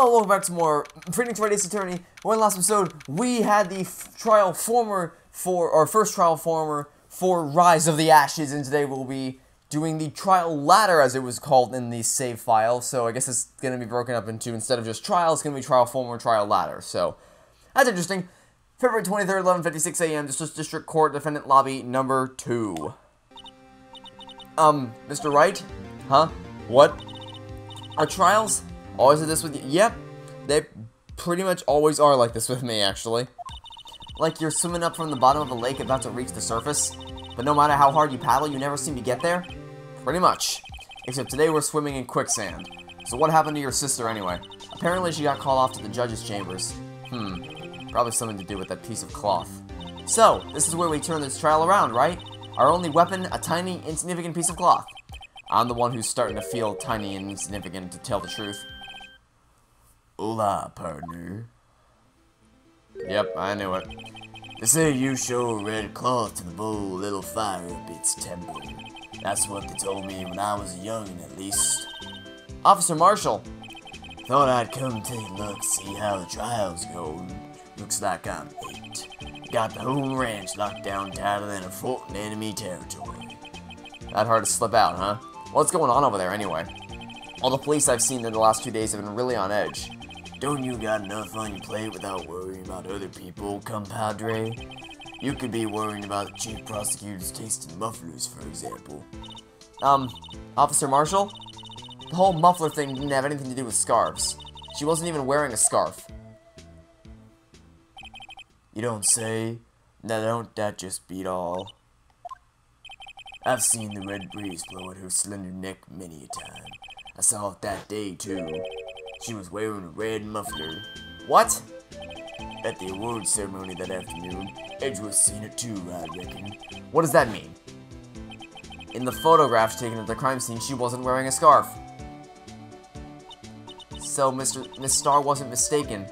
Hello, welcome back to more Phoenix Wright Ace Attorney. One last episode, we had the trial former for, our first trial former for Rise of the Ashes, and today we'll be doing the trial ladder, as it was called in the save file. So I guess it's going to be broken up into, instead of just trial, it's going to be trial former, trial ladder. So that's interesting. February 23rd, 11:56 a.m., District Court, Defendant Lobby number 2. Mr. Wright? Huh? What? Are trials always like this with you? Yep, they pretty much always are like this with me, actually. Like you're swimming up from the bottom of a lake about to reach the surface, but no matter how hard you paddle, you never seem to get there? Pretty much. Except today we're swimming in quicksand. So what happened to your sister anyway? Apparently she got called off to the judge's chambers. Probably something to do with that piece of cloth. So, this is where we turn this trial around, right? Our only weapon, a tiny, insignificant piece of cloth. I'm the one who's starting to feel tiny and insignificant, to tell the truth. Hola, partner. Yep, I knew it. They say you show a red cloth to the bull, it'll fire up its temper. That's what they told me when I was young, at least. Officer Marshall. Thought I'd come take a look, see how the trial's going. Looks like I'm baked. Got the whole ranch locked down tighter than a fort in enemy territory. That hard to slip out, huh? What's going on over there, anyway? All the police I've seen in the last 2 days have been really on edge. Don't you got enough on your plate without worrying about other people, compadre? You could be worrying about the chief prosecutor's taste in mufflers, for example. Officer Marshall? The whole muffler thing didn't have anything to do with scarves. She wasn't even wearing a scarf. You don't say? Now don't that just beat all? I've seen the red breeze blow at her slender neck many a time. I saw it that day, too. She was wearing a red muffler. What? At the award ceremony that afternoon, Edgeworth seen it too, I reckon. What does that mean? In the photographs taken at the crime scene, she wasn't wearing a scarf. So Miss Starr wasn't mistaken.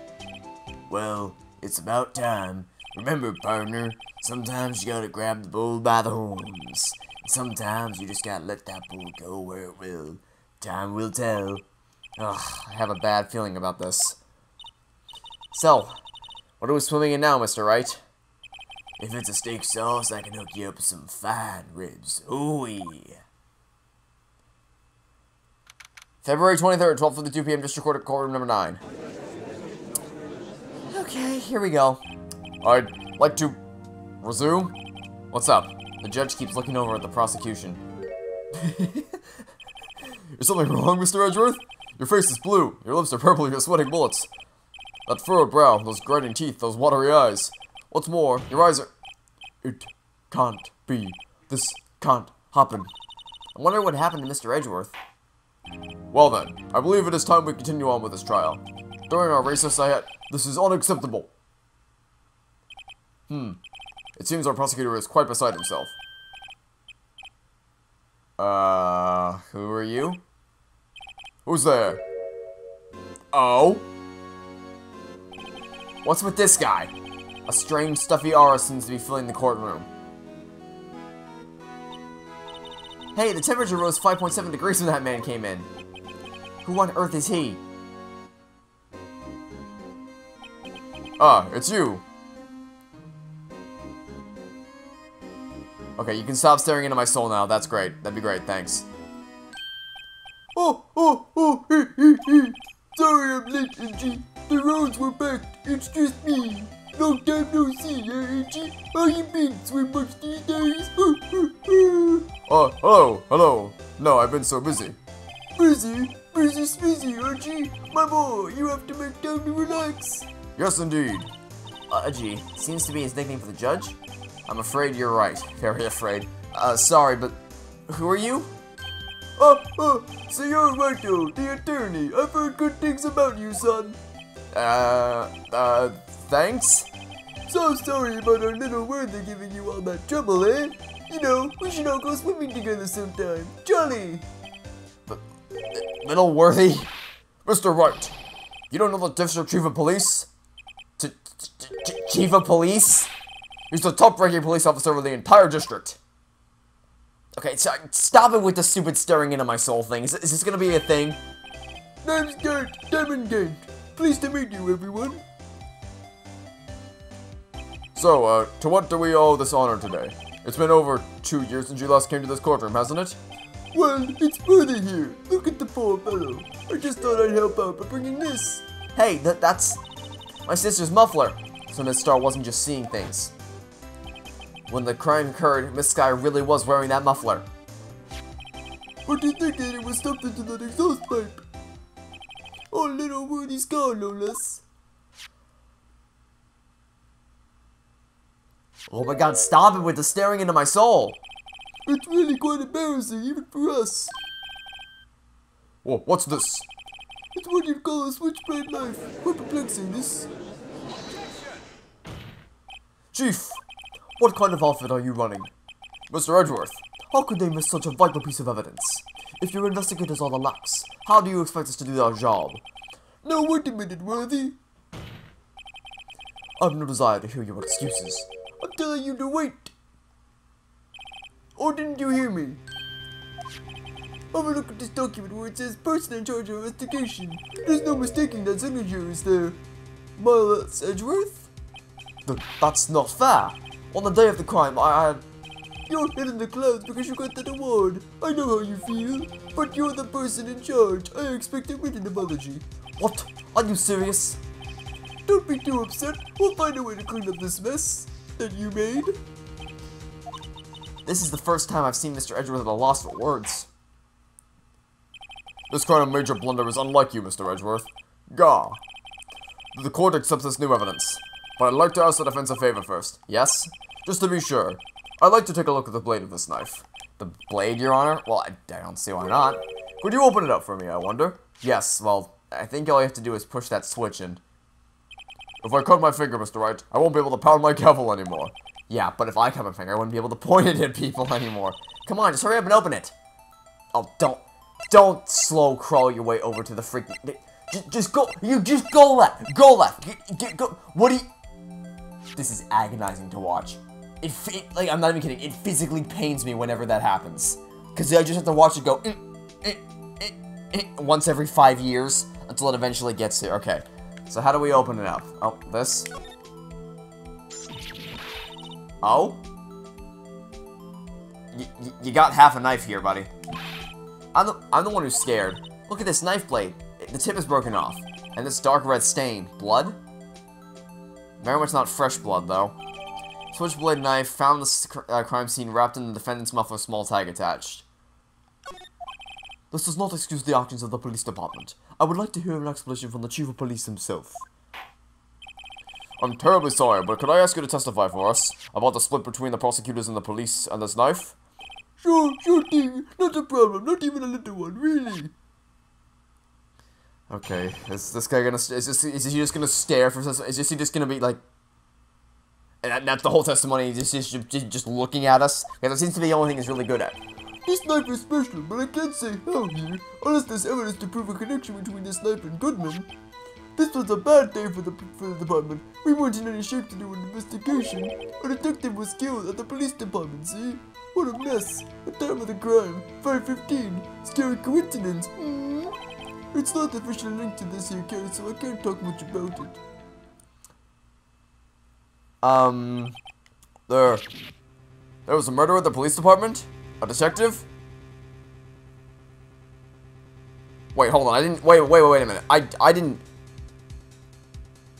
Well, it's about time. Remember, partner, sometimes you gotta grab the bull by the horns. Sometimes you just gotta let that bull go where it will. Time will tell. Ugh, I have a bad feeling about this. So, what are we swimming in now, Mr. Wright? If it's a steak sauce, I can hook you up with some fine ribs. Ooh-wee. February 23rd, 12:52 p.m., District Court, courtroom number 9. Okay, here we go. I'd like to resume. What's up? The judge keeps looking over at the prosecution. Is something wrong, Mr. Edgeworth? Your face is blue, your lips are purple, you're sweating bullets. That furrowed brow, those grinding teeth, those watery eyes. What's more, your eyes are... It can't be. This can't happen. I wonder what happened to Mr. Edgeworth. Well then, I believe it is time we continue on with this trial. During our recess I had... This is unacceptable. It seems our prosecutor is quite beside himself. Who are you? Who's there? Oh? What's with this guy? A strange, stuffy aura seems to be filling the courtroom. Hey, the temperature rose 5.7 degrees when that man came in. Who on earth is he? Ah, it's you. Okay, you can stop staring into my soul now. That's great. That'd be great. Thanks. Sorry I'm late, Angie. The roads were packed. It's just me. Long time no see, Angie? How you been? Swim much these days? Hello. No, I've been so busy. Busy, Angie. My boy, you have to make time to relax. Yes, indeed. Gee, seems to be his nickname for the judge? I'm afraid you're right. Very afraid. Sorry, but who are you? So you're Righto, the attorney. I've heard good things about you, son. Thanks? So sorry about our little Worthy giving you all that trouble, eh? You know, we should all go swimming together sometime. Jolly! Little Worthy? Mr. Wright, you don't know the District Chief of Police? Chief of Police? He's the top-ranking police officer of the entire district. Okay, so stop it with the stupid staring into my soul thing. Is this gonna be a thing? Name's Dent, Diamond Dent. Pleased to meet you, everyone. So, to what do we owe this honor today? It's been over 2 years since you last came to this courtroom, hasn't it? Well, it's Bertie here. Look at the poor fellow. I just thought I'd help out by bringing this. Hey, that's my sister's muffler. So Miss Star wasn't just seeing things. When the crime occurred, Miss Sky really was wearing that muffler. What do you think that it was stuffed into that exhaust pipe? Oh, little Woody's gone, no less. Oh my god, stop it with the staring into my soul! It's really quite embarrassing, even for us. Whoa, what's this? It's what you'd call a switchblade knife. Quite perplexing, this. Chief, what kind of outfit are you running? Mr. Edgeworth, how could they miss such a vital piece of evidence? If your investigators are the lax, how do you expect us to do our job? Now wait a minute, Worthy. I have no desire to hear your excuses. I'm telling you to wait. Or didn't you hear me? Have a look at this document where it says person in charge of investigation. There's no mistaking that signature is there. Miles Edgeworth? That's not fair. On the day of the crime, I had... You're head in the clouds because you got that award. I know how you feel. But you're the person in charge. I expect a written apology. What? Are you serious? Don't be too upset. We'll find a way to clean up this mess that you made. This is the first time I've seen Mr. Edgeworth at a loss for words. This kind of major blunder is unlike you, Mr. Edgeworth. Gah. The court accepts this new evidence, but I'd like to ask the defense a favor first. Yes? Just to be sure. I'd like to take a look at the blade of this knife. The blade, Your Honor? Well, I don't see why not. Could you open it up for me, I wonder? Yes, well, I think all you have to do is push that switch and... If I cut my finger, Mr. Wright, I won't be able to pound my gavel anymore. Yeah, but if I cut my finger, I wouldn't be able to point it at people anymore. Come on, just hurry up and open it. Oh, don't slow crawl your way over to the freaking... Just go, go left, go, what do you... This is agonizing to watch. Like, I'm not even kidding, it physically pains me whenever that happens. Because I just have to watch it go... once every 5 years, until it eventually gets here. Okay, so how do we open it up? Oh, this... Oh? You got half a knife here, buddy. I'm the one who's scared. Look at this knife blade. The tip is broken off. And this dark red stain. Blood? Very much not fresh blood, though. Switchblade knife found the crime scene wrapped in the defendant's muffler, small tag attached. This does not excuse the actions of the police department. I would like to hear an explanation from the chief of police himself. I'm terribly sorry, but could I ask you to testify for us about the split between the prosecutors and the police and this knife? Sure thing. Not a problem. Not even a little one, really. Okay, is this guy gonna... Is he just gonna stare for... Is he just gonna be like... And that's the whole testimony, he's just looking at us? Because it seems to be the only thing he's really good at. This knife is special, but I can't say how here, unless there's evidence to prove a connection between this knife and Goodman. This was a bad day for the department. We weren't in any shape to do an investigation. A detective was killed at the police department, see? What a mess. The time of the crime, 5:15. Scary coincidence. It's not officially linked to this here case, so I can't talk much about it. There was a murder at the police department? A detective? Wait, hold on, I didn't... Wait a minute. I didn't...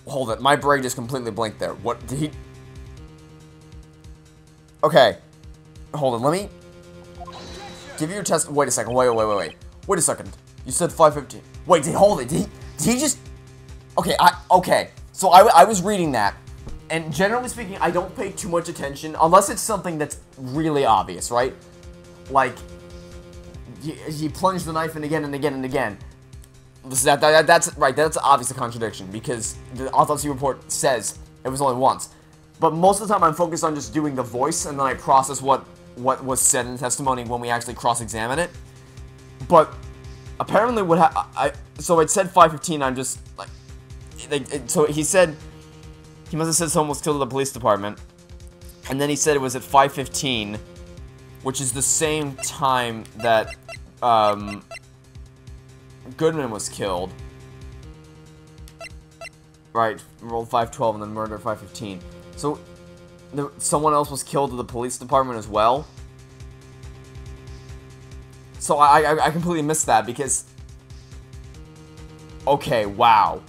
Hold it, my brain just completely blinked there. What, did he... Okay. Hold on, let me... Give you your test... Wait a second, wait. Wait a second. You said 5:15. Wait, hold it, did he just... Okay, okay. So I was reading that, and generally speaking, I don't pay too much attention, unless it's something that's really obvious, right? Like, he plunged the knife in again and again and again. That's right, that's obvious a contradiction, because the autopsy report says it was only once. But most of the time I'm focused on just doing the voice, and then I process what was said in the testimony when we actually cross-examine it. But apparently so it said 5:15, I'm just, like, so he said, he must have said someone was killed at the police department, and then he said it was at 5:15, which is the same time that, Goodman was killed. Right, rolled 512 and then murder 515. So, someone else was killed at the police department as well? So I completely missed that because... Okay, wow.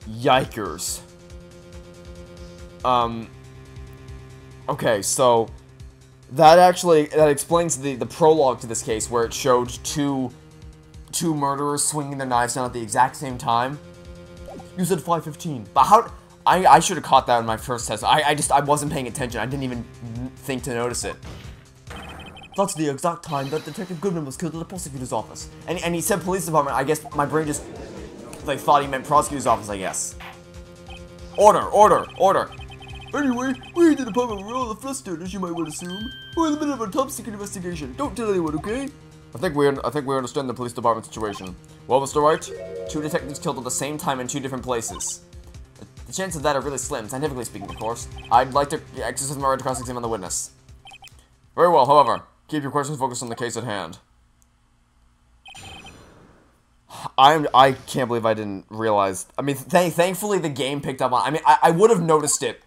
Yikers. Okay, so... That explains the prologue to this case, where it showed two murderers swinging their knives down at the exact same time. You said 5:15, but how? I should have caught that in my first test. I wasn't paying attention. I didn't even think to notice it. That's the exact time that Detective Goodman was killed at the prosecutor's office. And he said police department. I guess my brain just like thought he meant prosecutor's office. I guess. Order. Anyway, we're in the department where all the flustered, as you might well assume. We're in the middle of a top secret investigation. Don't tell anyone, okay? I think we understand the police department situation. Well, Mr. Wright, 2 detectives killed at the same time in 2 different places. The chances of that are really slim, scientifically speaking, of course. I'd like to exercise my right to cross-examine the witness. Very well, however, keep your questions focused on the case at hand. I can't believe I didn't realize. I mean, thankfully the game picked up on. I mean, I would have noticed it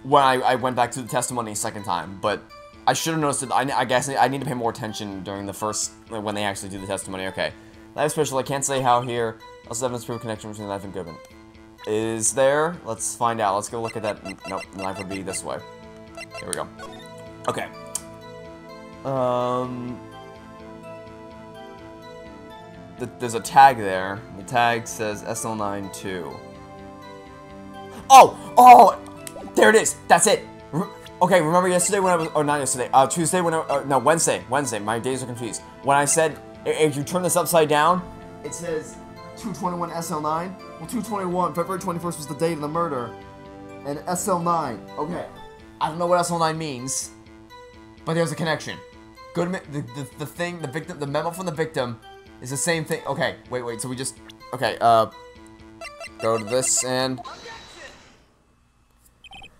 when I went back to the testimony a second time, but I should have noticed it. I guess I need to pay more attention during the first, like, when they actually do the testimony. Okay. Life special, I can't say how here. Also evidence proof connection between life and Goodman. Is there? Let's find out. Let's go look at that. Nope, life would be this way. Here we go. Okay. There's a tag there. The tag says SL92. Oh! There it is! That's it! Okay, remember yesterday when I was, oh, not yesterday, Tuesday when no, Wednesday, my days are confused. When I said, if you turn this upside down, it says 221 SL9. Well, 221, February 21st was the date of the murder. And SL9, okay. I don't know what SL9 means, but there's a connection. Goodman, the thing, the victim, the memo from the victim is the same thing. Okay, wait, so we just, okay, go to this and,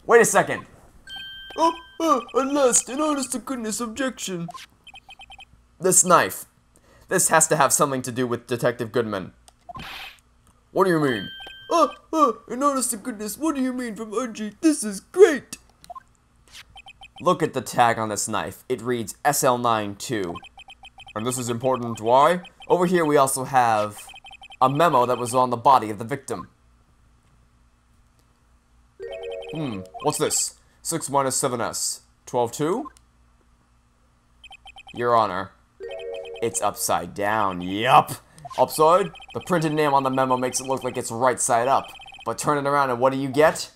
wait a second. At last, an honest to goodness objection. This knife. This has to have something to do with Detective Goodman. What do you mean? An honest to goodness, what do you mean from Archie? This is great! Look at the tag on this knife. It reads SL92. And this is important. Why? Over here we also have a memo that was on the body of the victim. What's this? 6 minus 7s. 12-2? Your Honor. It's upside down. Yup. Upside? The printed name on the memo makes it look like it's right side up. But turn it around and what do you get?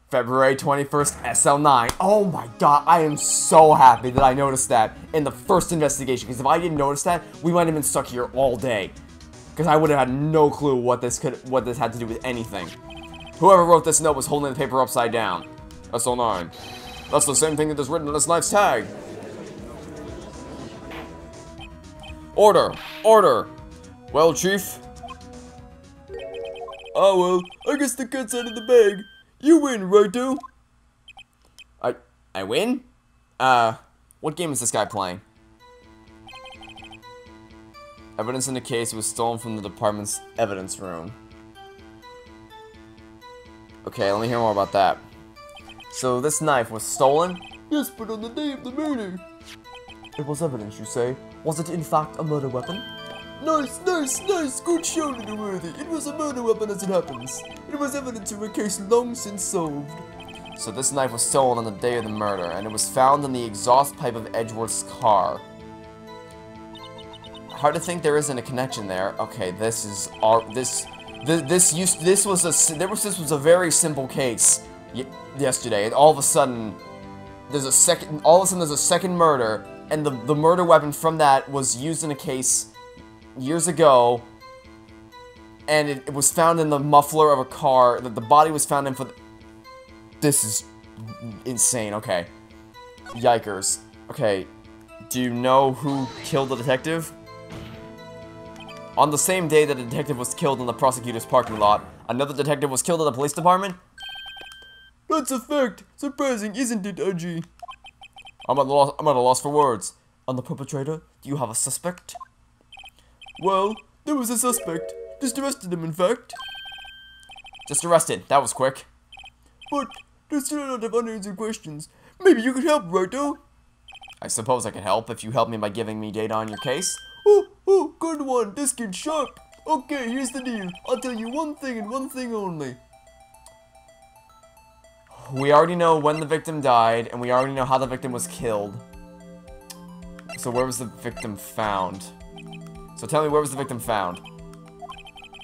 February 21st, SL9. Oh my god, I am so happy that I noticed that in the first investigation. Because if I didn't notice that, we might have been stuck here all day. Because I would have had no clue what this had to do with anything. Whoever wrote this note was holding the paper upside down. SL9. That's the same thing that is written on this knife's tag. Order! Order! Well, Chief? Oh well, I guess the cat's out of the bag. You win, righto? I win? What game is this guy playing? Evidence in the case was stolen from the department's evidence room. Okay, let me hear more about that. So this knife was stolen? Yes, but on the day of the murder. It was evidence, you say? Was it in fact a murder weapon? Nice! Good show, little worthy. It was a murder weapon as it happens. It was evidence of a case long since solved. So this knife was stolen on the day of the murder, and it was found in the exhaust pipe of Edgeworth's car. Hard to think there isn't a connection there. Okay, this is this was a very simple case yesterday, and all of a sudden there's a second murder, and the murder weapon from that was used in a case years ago, and it was found in the muffler of a car that the body was found in. This is insane. Okay, yikers. Okay, do you know who killed the detective? On the same day that the detective was killed in the prosecutor's parking lot, another detective was killed in the police department? That's a fact. Surprising, isn't it, Archie? I'm at a loss for words. On the perpetrator, do you have a suspect? Well, there was a suspect. Just arrested him, in fact. Just arrested. That was quick. But there's still a lot of unanswered questions. Maybe you could help, Righto? I suppose I could help if you help me by giving me data on your case. Oh, good one. This kid's sharp. Okay, here's the deal. I'll tell you one thing and one thing only. We already know when the victim died, and we already know how the victim was killed. So where was the victim found? So tell me, where was the victim found?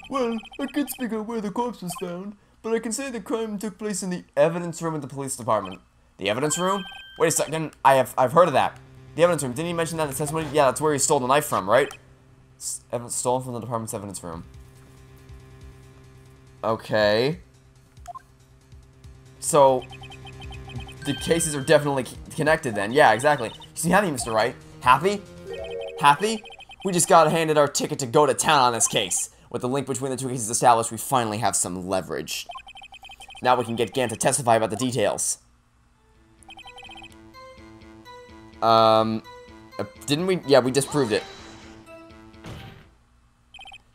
Well, I can't speak on where the corpse was found, but I can say the crime took place in the Evidence room at the police department. The evidence room? Wait a second, I've heard of that. The evidence room, didn't he mention that in the testimony? Yeah, that's where he stole the knife from, right? Evidence stolen from the department's evidence room. Okay. So, the cases are definitely connected then. Yeah, exactly. You seem happy, Mr. Wright. Happy? Happy? We just got handed our ticket to go to town on this case. With the link between the two cases established, we finally have some leverage. Now we can get Gant to testify about the details. Didn't we? Yeah, we disproved it.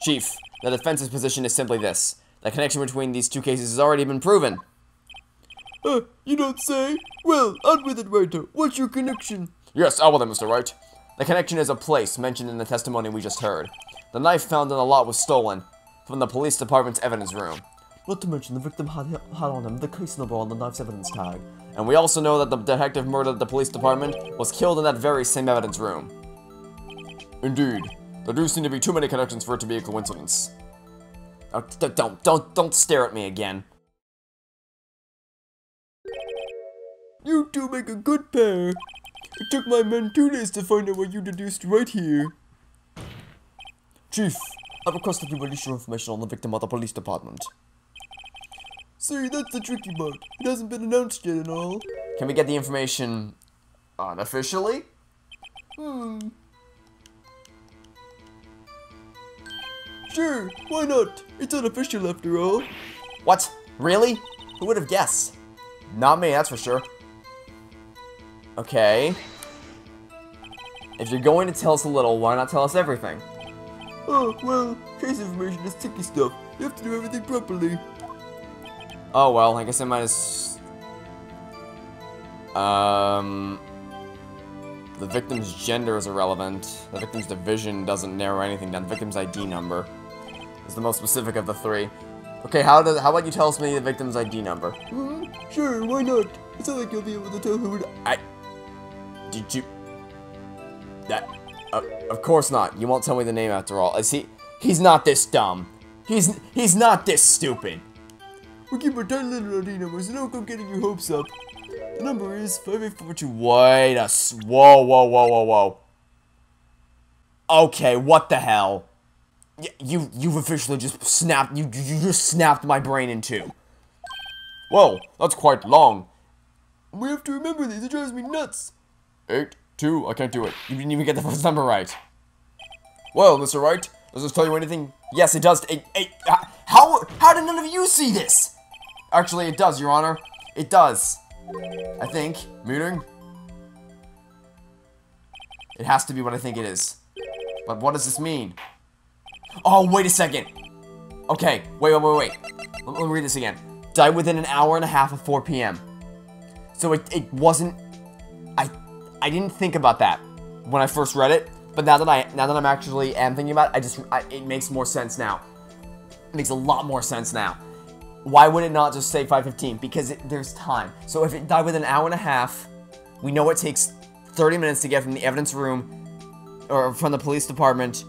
Chief, the defense's position is simply this. The connection between these two cases has already been proven. You don't say? Well, out with it, Righto. What's your connection? Yes, out with it, Mr. Wright. The connection is a place mentioned in the testimony we just heard. The knife found in the lot was stolen from the police department's evidence room. Not to mention the victim had on him the case number on the knife's evidence tag. And we also know that the detective murdered at the police department was killed in that very same evidence room. Indeed. There do seem to be too many connections for it to be a coincidence. Oh, don't stare at me again. You two make a good pair. It took my men 2 days to find out what you deduced right here. Chief, I've requested you release your information on the victim at the police department. See, that's the tricky part. It hasn't been announced yet and all. Can we get the information unofficially? Sure, why not? It's unofficial after all. What? Really? Who would have guessed? Not me, that's for sure. Okay. If you're going to tell us a little, why not tell us everything? Oh, well, case information is tricky stuff. You have to do everything properly. Oh, well, I guess I might as... The victim's gender is irrelevant. The victim's division doesn't narrow anything down. The victim's ID number is the most specific of the three. Okay, how about you tell us me the victim's ID number? Sure, why not? It's not like you'll be able to tell who it... Did you... That... of course not. You won't tell me the name after all. He's not this dumb. He's not this stupid. We keep our tight little ID numbers, so don't go getting your hopes up. The number is 5842. Wait a whoa. Okay, what the hell? You've officially just snapped, you just snapped my brain in two. Whoa, that's quite long. We have to remember these, it drives me nuts. 82, I can't do it. You didn't even get the first number right. Well, Mr. Wright, does this tell you anything? Yes, it does. How did none of you see this? Actually, it does, Your Honor. It does. I think. Meaning? It has to be what I think it is. But what does this mean? Oh, wait a second. Okay, wait. Let me read this again. Died within an hour and a half of 4 p.m. So it wasn't... I didn't think about that when I first read it, but now that I'm actually thinking about it, it makes more sense now. It makes a lot more sense now. Why would it not just say 5:15? Because there's time. So if it died within an hour and a half, we know it takes 30 minutes to get from the evidence room or from the police department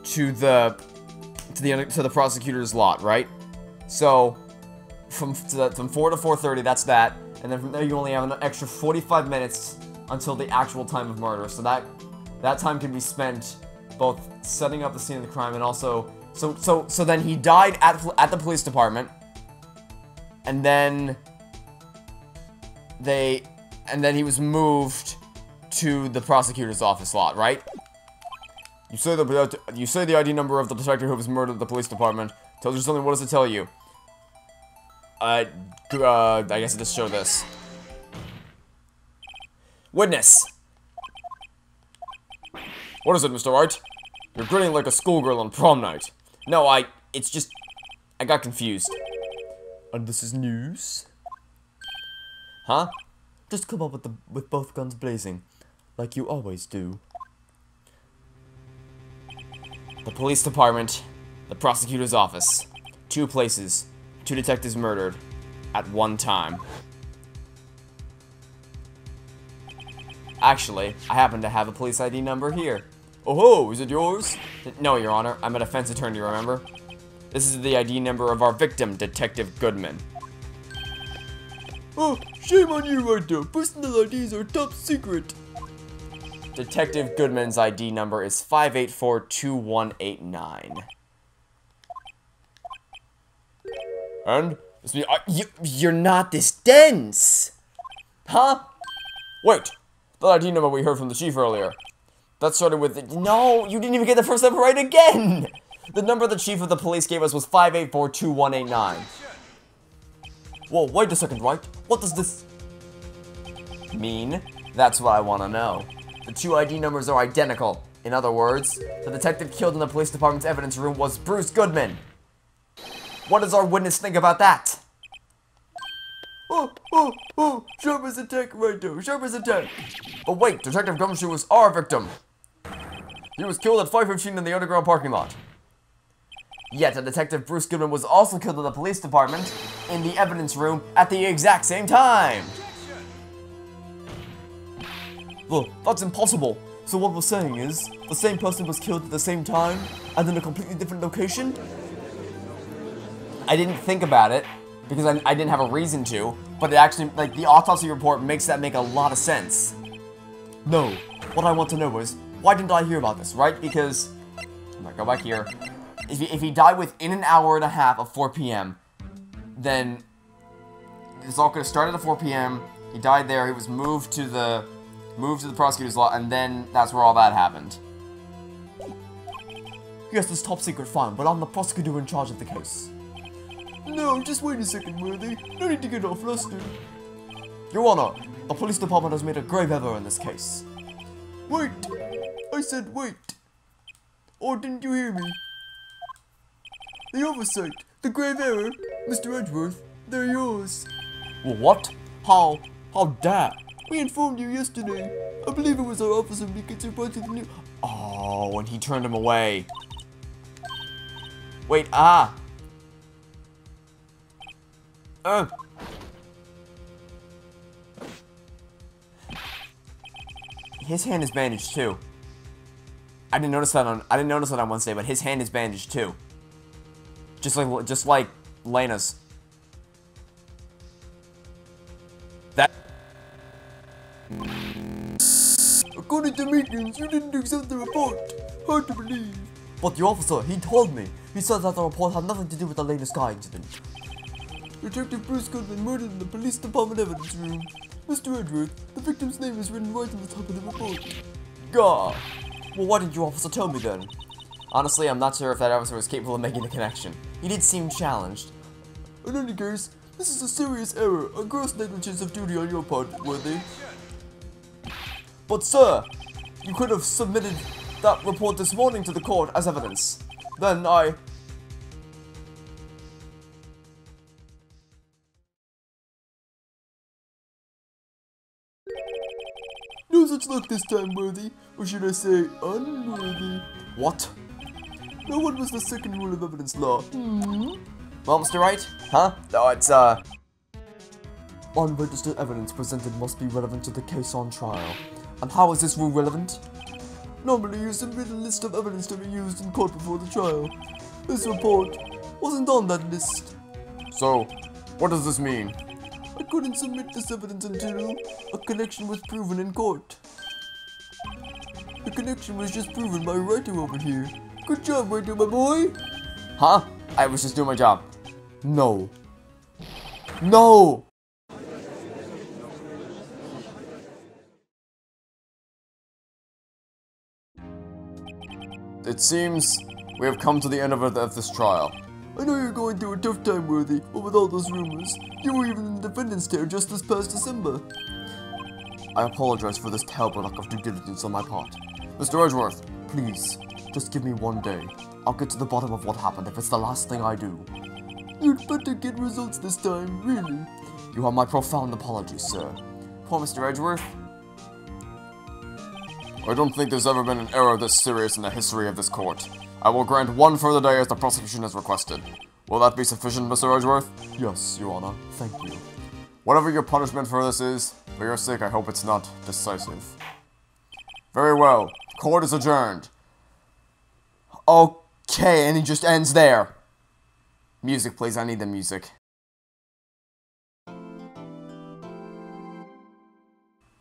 to the prosecutor's lot, right? So from 4 to 4:30, that's that, and then from there you only have an extra 45 minutes until the actual time of murder. So that time can be spent both setting up the scene of the crime and also so then he died at the police department, and then he was moved to the prosecutor's office lot, right? You say the ID number of the detective who was murdered at the police department. Tells you something. What does it tell you? I guess it just showed this. Witness. What is it, Mr. Wright? You're grinning like a schoolgirl on prom night. No, it's just... I got confused. And this is news? Huh? Just come up with both guns blazing, like you always do. The police department, the prosecutor's office. 2 places. 2 detectives murdered. At one time. Actually, I happen to have a police ID number here. Oh ho, is it yours? No, Your Honor. I'm a defense attorney, remember? This is the ID number of our victim, Detective Goodman. Oh, shame on you right there. Personal IDs are top secret. Detective Goodman's ID number is 5842189. And? You're not this dense! Huh? Wait! The ID number we heard from the chief earlier. That started with... No! You didn't even get the first number right again! The number the chief of the police gave us was 5842189. Whoa, wait a second, right? What does this mean? That's what I want to know. The 2 ID numbers are identical. In other words, the detective killed in the police department's evidence room was Bruce Goodman. What does our witness think about that? Oh, sharp as a tack right there, sharp as a tack. But wait, Detective Gumshoe was our victim. He was killed at 5:15 in the underground parking lot. Yet, a Detective Bruce Goodman was also killed in the police department, in the evidence room, at the exact same time. Well, that's impossible. So what we're saying is, the same person was killed at the same time, and in a completely different location? I didn't think about it, because I didn't have a reason to, but it actually, like, the autopsy report makes that make a lot of sense. No. What I want to know is, why didn't I hear about this, right? Because, I'm gonna go back here. If he died within an hour and a half of 4 p.m., then it's all could have started at 4 p.m. He died there. He was moved to the prosecutor's lot, and then that's where all that happened. Yes, it's top secret, fine, but I'm the prosecutor in charge of the case. No, just wait a second, Worthy. No need to get all flustered. Your Honor, the police department has made a grave error in this case. Wait! I said wait! Or didn't you hear me? The oversight, the grave error, Mr. Edgeworth, they're yours. Well, what? How dare? We informed you yesterday. I believe it was our officer who gets surprised with the new— Oh, and he turned him away. Wait, His hand is bandaged too. I didn't notice that on Wednesday, but his hand is bandaged too. Just like Lena's. That. According to meetings, you didn't accept the report. Hard to believe. But the officer, he told me. He said that the report had nothing to do with the Lena Sky incident. Detective Bruce Goodman murdered in the police department evidence room. Mr. Edgeworth, the victim's name is written right on the top of the report. Gah! Well, why didn't your officer tell me then? Honestly, I'm not sure if that officer was capable of making the connection. He did seem challenged. In any case, this is a serious error, a gross negligence of duty on your part, Worthy. But sir, you could have submitted that report this morning to the court as evidence. Then No such luck this time, Worthy. Or should I say, unworthy. What? Now what was the second rule of evidence law? Well, Mr. Wright? Huh? Oh, it's, Unregistered evidence presented must be relevant to the case on trial. And how is this rule relevant? Normally you submit a list of evidence to be used in court before the trial. This report wasn't on that list. So, what does this mean? I couldn't submit this evidence until a connection was proven in court. The connection was just proven by Writer over here. Good job, Writer, my boy! Huh? I was just doing my job. No. No! It seems we have come to the end of this trial. I know you're going through a tough time, Worthy, but with all those rumors, you were even in the defendant's chair just this past December. I apologize for this terrible lack of due diligence on my part. Mr. Edgeworth, please, just give me one day. I'll get to the bottom of what happened if it's the last thing I do. You'd better get results this time, really. You have my profound apologies, sir. Poor Mr. Edgeworth. I don't think there's ever been an error this serious in the history of this court. I will grant one further day as the prosecution has requested. Will that be sufficient, Mr. Edgeworth? Yes, Your Honor. Thank you. Whatever your punishment for this is, for your sake I hope it's not decisive. Very well. Court is adjourned. Okay, and it just ends there. Music, please. I need the music.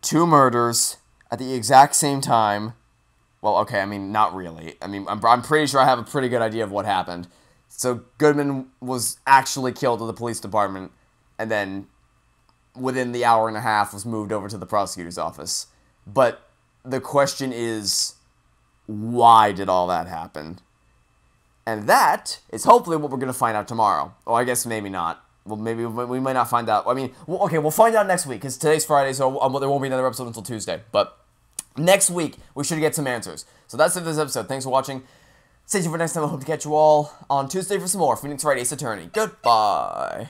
Two murders at the exact same time. Well, okay, I mean, not really. I mean, I'm pretty sure I have a pretty good idea of what happened. So, Goodman was actually killed at the police department, and then, within the hour and a half, was moved over to the prosecutor's office. But the question is, why did all that happen? And that is hopefully what we're going to find out tomorrow. Or I guess maybe not. Well, maybe we might not find out. I mean, okay, we'll find out next week, because today's Friday, so there won't be another episode until Tuesday. But next week, we should get some answers. So that's it for this episode. Thanks for watching. Stay tuned for next time. I hope to catch you all on Tuesday for some more Phoenix Wright Ace Attorney. Goodbye.